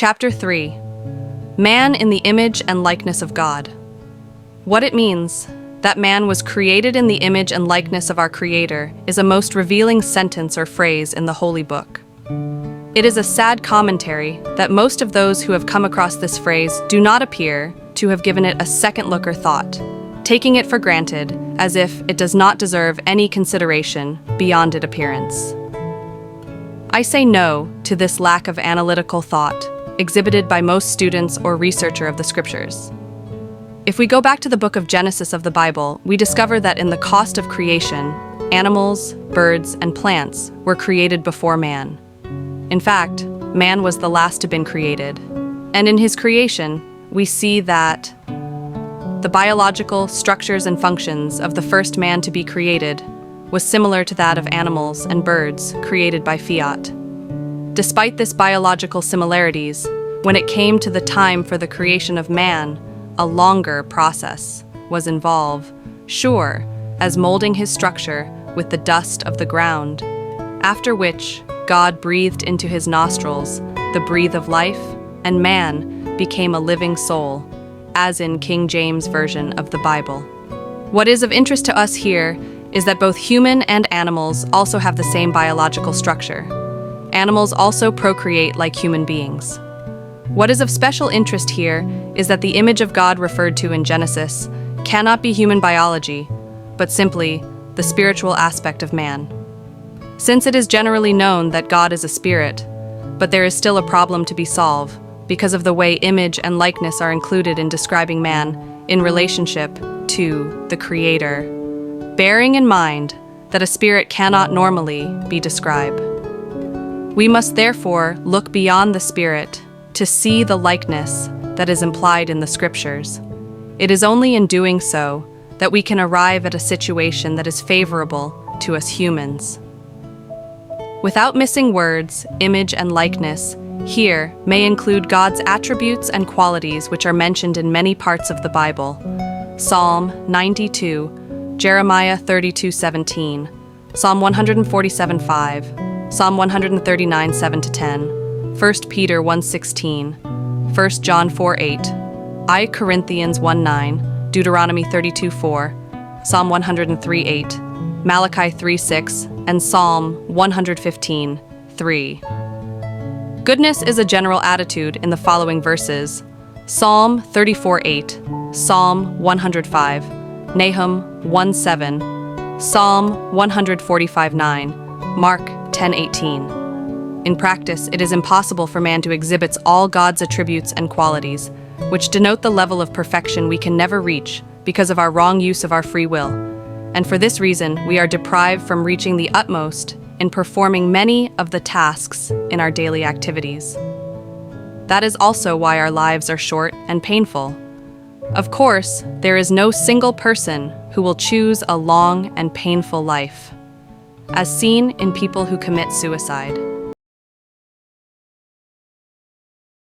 Chapter 3. Man in the image and likeness of God. What it means, that man was created in the image and likeness of our Creator, is a most revealing sentence or phrase in the Holy Book. It is a sad commentary that most of those who have come across this phrase do not appear to have given it a second look or thought, taking it for granted as if it does not deserve any consideration beyond its appearance. I say no to this lack of analytical thought exhibited by most students or researcher of the scriptures. If we go back to the book of Genesis of the Bible, we discover that in the cost of creation, animals, birds, and plants were created before man. In fact, man was the last to be created. And in his creation, we see that the biological structures and functions of the first man to be created was similar to that of animals and birds created by fiat. Despite this biological similarities, when it came to the time for the creation of man, a longer process was involved, sure as molding his structure with the dust of the ground, after which God breathed into his nostrils the breath of life, and man became a living soul, as in King James Version of the Bible. What is of interest to us here is that both human and animals also have the same biological structure. Animals also procreate like human beings. What is of special interest here is that the image of God referred to in Genesis cannot be human biology, but simply the spiritual aspect of man. Since it is generally known that God is a spirit, but there is still a problem to be solved because of the way image and likeness are included in describing man in relationship to the Creator, bearing in mind that a spirit cannot normally be described. We must therefore look beyond the spirit to see the likeness that is implied in the scriptures. It is only in doing so that we can arrive at a situation that is favorable to us humans. Without missing words, image and likeness here may include God's attributes and qualities which are mentioned in many parts of the Bible. Psalm 92, Jeremiah 32:17, Psalm 147:5, Psalm 139, 7-10, 1 Peter 1:16, 1 John 4:8, I Corinthians 1:9, Deuteronomy 32:4, Psalm 103:8, Malachi 3:6, and Psalm 115:3. Goodness is a general attitude in the following verses: Psalm 34:8, Psalm 105, Nahum 1:7, Psalm 145:9, Mark 10:18. In practice, it is impossible for man to exhibit all God's attributes and qualities, which denote the level of perfection we can never reach because of our wrong use of our free will. And for this reason, we are deprived from reaching the utmost in performing many of the tasks in our daily activities. That is also why our lives are short and painful. Of course, there is no single person who will choose a long and painful life, as seen in people who commit suicide.